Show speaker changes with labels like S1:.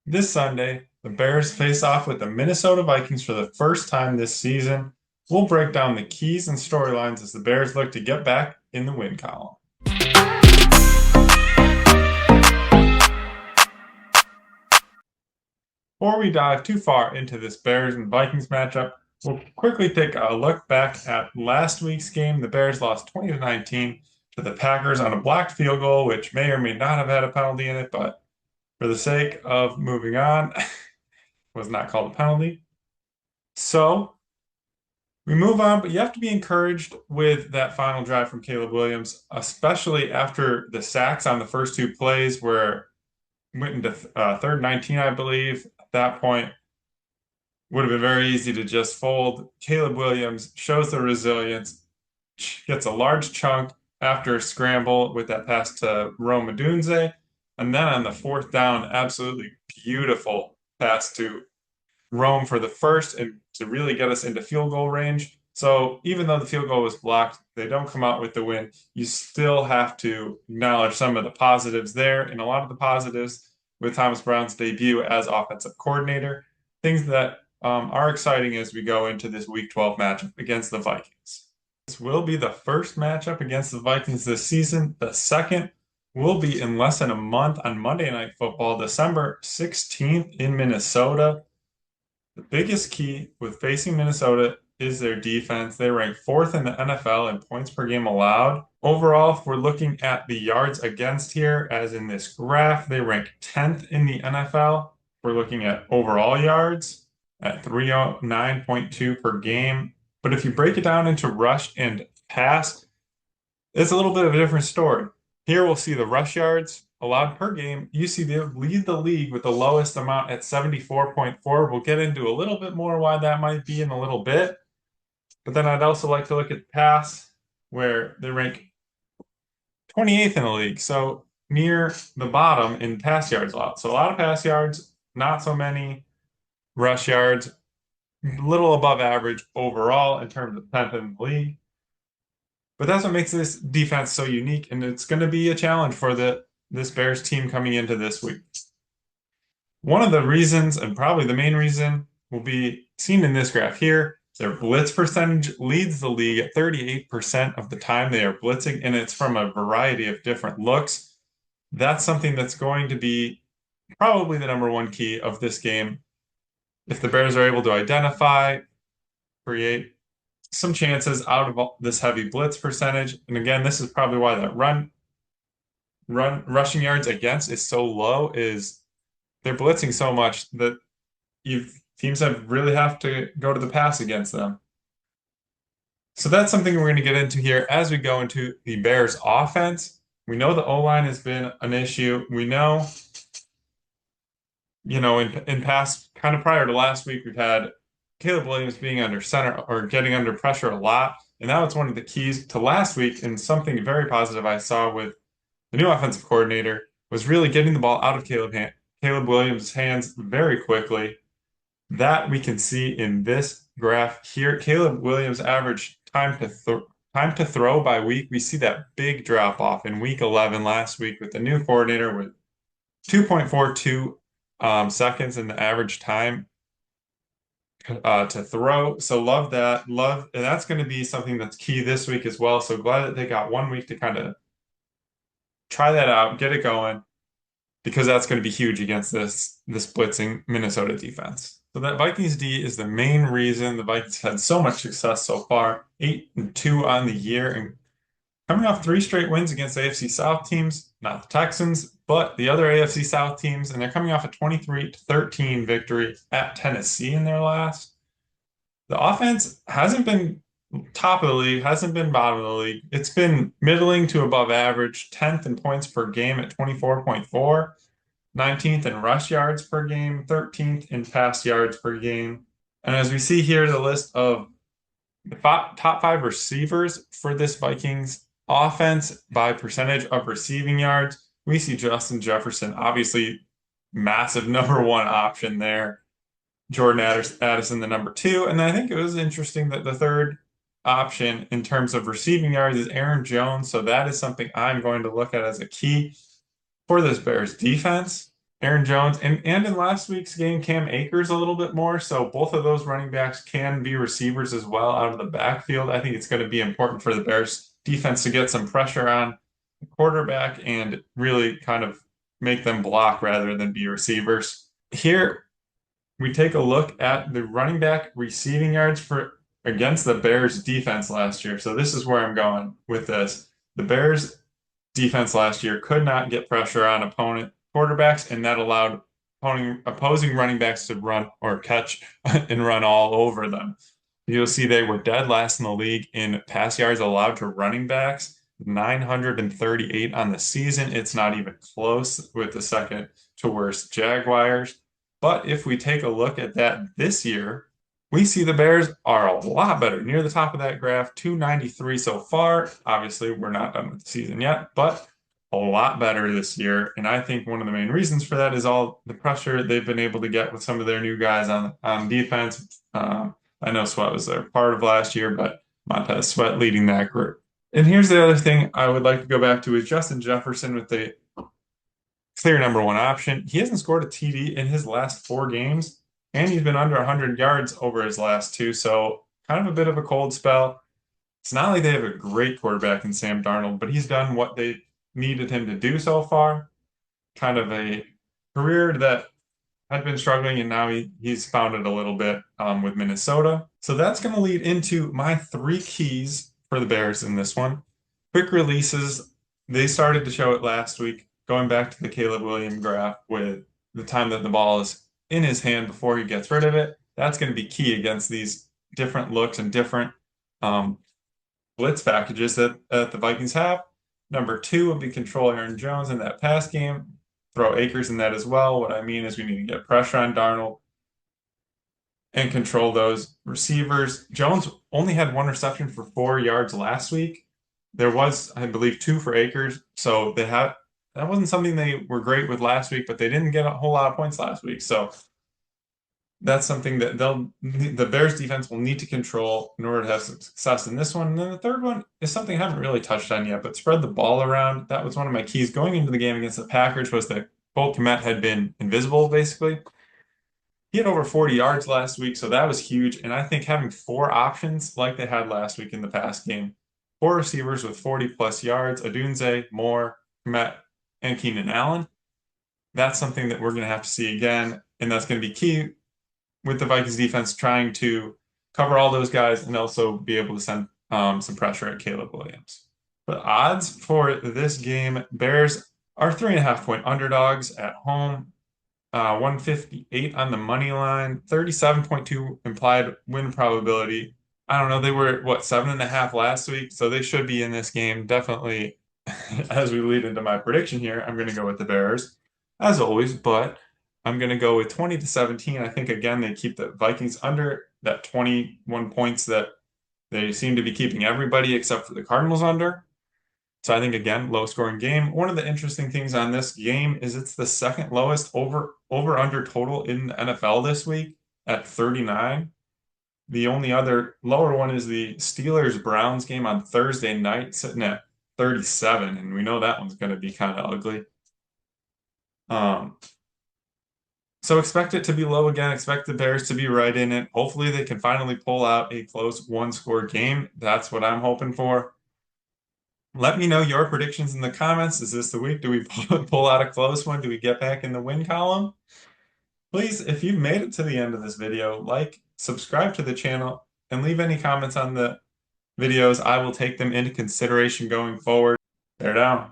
S1: This Sunday, the Bears face off with the Minnesota Vikings for the first time this season. We'll break down the keys and storylines as the Bears look to get back in the win column. Before we dive too far into this Bears and Vikings matchup, we'll quickly take a look back at last week's game. The Bears lost 20-19 to the Packers on a blocked field goal, which may or may not have had a penalty in it, but for the sake of moving on, was not called a penalty. So we move on, but you have to be encouraged with that final drive from Caleb Williams, especially after the sacks on the first two plays where went into third and 19, I believe. At that point, would have been very easy to just fold. Caleb Williams shows the resilience, gets a large chunk after a scramble with that pass to Rome Odunze. And then on the fourth down, absolutely beautiful pass to Rome for the first and to really get us into field goal range. So even though the field goal was blocked, they don't come out with the win. You still have to acknowledge some of the positives there, and a lot of the positives with Thomas Brown's debut as offensive coordinator. Things that are exciting as we go into this Week 12 matchup against the Vikings. This will be the first matchup against the Vikings this season. The second will be in less than a month on Monday Night Football, December 16th in Minnesota. The biggest key with facing Minnesota is their defense. They rank fourth in the NFL in points per game allowed. Overall, if we're looking at the yards against here, as in this graph, they rank 10th in the NFL. We're looking at overall yards at 309.2 per game. But if you break it down into rush and pass, it's a little bit of a different story. Here we'll see the rush yards allowed per game. You see they lead the league with the lowest amount at 74.4. We'll get into a little bit more why that might be in a little bit. But then I'd also like to look at pass, where they rank 28th in the league. So near the bottom in pass yards allowed. So a lot of pass yards, not so many rush yards, a little above average overall in terms of 10th in the league. But that's what makes this defense so unique, and it's going to be a challenge for this Bears team coming into this week. One of the reasons, and probably the main reason, will be seen in this graph here. Their blitz percentage leads the league at 38% of the time they are blitzing, and it's from a variety of different looks. That's something that's going to be probably the number one key of this game. If the Bears are able to identify, create some chances out of this heavy blitz percentage, and again, this is probably why that rushing yards against is so low, is they're blitzing so much that teams really have to go to the pass against them. So that's something we're going to get into here as we go into the Bears offense. We know the O-line has been an issue. We know, in past, kind of prior to last week, we've had Caleb Williams being under center or getting under pressure a lot. And that was one of the keys to last week, and something very positive I saw with the new offensive coordinator was really getting the ball out of Caleb Williams' hands very quickly. That we can see in this graph here. Caleb Williams' average time to throw by week. We see that big drop off in week 11 last week with the new coordinator with 2.42 seconds in the average time to throw. So love that. And that's going to be something that's key this week as well. So glad that they got 1 week to kind of try that out, get it going, because that's going to be huge against this blitzing Minnesota defense. So that Vikings D is the main reason the Vikings had so much success so far, 8-2 on the year, and coming off 3 straight wins against AFC South teams, not the Texans, but the other AFC South teams, and they're coming off a 23-13 victory at Tennessee in their last. The offense hasn't been top of the league, hasn't been bottom of the league. It's been middling to above average, 10th in points per game at 24.4, 19th in rush yards per game, 13th in pass yards per game. And as we see here, the list of the top 5 receivers for this Vikings offense by percentage of receiving yards, we see Justin Jefferson, obviously massive number 1 option there. Jordan Addison, the number 2. And I think it was interesting that the third option in terms of receiving yards is Aaron Jones. So that is something I'm going to look at as a key for this Bears defense. Aaron Jones and in last week's game, Cam Akers a little bit more. So both of those running backs can be receivers as well out of the backfield. I think it's going to be important for the Bears defense to get some pressure on the quarterback and really kind of make them block rather than be receivers. Here we take a look at the running back receiving yards for against the Bears defense last year. So this is where I'm going with this. The Bears defense last year could not get pressure on opponent quarterbacks, and that allowed opposing running backs to run or catch and run all over them. You'll see they were dead last in the league in pass yards allowed to running backs, 938 on the season. It's not even close with the second to worst Jaguars. But if we take a look at that this year, we see the Bears are a lot better near the top of that graph, 293 so far. Obviously, we're not done with the season yet, but a lot better this year. And I think one of the main reasons for that is all the pressure they've been able to get with some of their new guys on defense. I know Sweat was there part of last year, but Montez Sweat leading that group. And here's the other thing I would like to go back to is Justin Jefferson with the clear number one option. He hasn't scored a TD in his last 4 games, and he's been under 100 yards over his last 2, so kind of a bit of a cold spell. It's not like they have a great quarterback in Sam Darnold, but he's done what they needed him to do so far. Kind of a career that had been struggling, and now he's found it a little bit with Minnesota. So that's going to lead into my 3 keys for the Bears in this one. Quick releases. They started to show it last week, going back to the Caleb Williams graph with the time that the ball is in his hand before he gets rid of it. That's going to be key against these different looks and different blitz packages that the Vikings have. Number 2 would be control Aaron Jones in that pass game. Throw Akers in that as well. What I mean is we need to get pressure on Darnold and control those receivers. Jones only had 1 reception for 4 yards last week. There was, I believe, 2 for Akers. So that wasn't something they were great with last week, but they didn't get a whole lot of points last week. So that's something that the Bears defense will need to control in order to have success in this one. And then the third one is something I haven't really touched on yet, but spread the ball around. That was one of my keys going into the game against the Packers, was that Cole Kmet had been invisible, basically. He had over 40 yards last week, so that was huge. And I think having 4 options like they had last week in the past game, 4 receivers with 40-plus yards, Odunze, Moore, Kmet, and Keenan Allen, that's something that we're going to have to see again, and that's going to be key with the Vikings defense trying to cover all those guys and also be able to send some pressure at Caleb Williams. The odds for this game, Bears are 3.5-point underdogs at home, 158 on the money line, 37.2 implied win probability. I don't know, they were, 7.5 last week, so they should be in this game. Definitely, as we lead into my prediction here, I'm going to go with the Bears, as always, but I'm going to go with 20-17. I think, again, they keep the Vikings under that 21 points that they seem to be keeping everybody except for the Cardinals under. So I think, again, low-scoring game. One of the interesting things on this game is it's the second lowest over-under total in the NFL this week at 39. The only other lower one is the Steelers-Browns game on Thursday night, sitting at 37, and we know that one's going to be kind of ugly. So expect it to be low again. Expect the Bears to be right in it. Hopefully they can finally pull out a close 1-score game. That's what I'm hoping for. Let me know your predictions in the comments. Is this the week? Do we pull out a close one? Do we get back in the win column? Please, if you've made it to the end of this video, like, subscribe to the channel, and leave any comments on the videos. I will take them into consideration going forward. Bear down.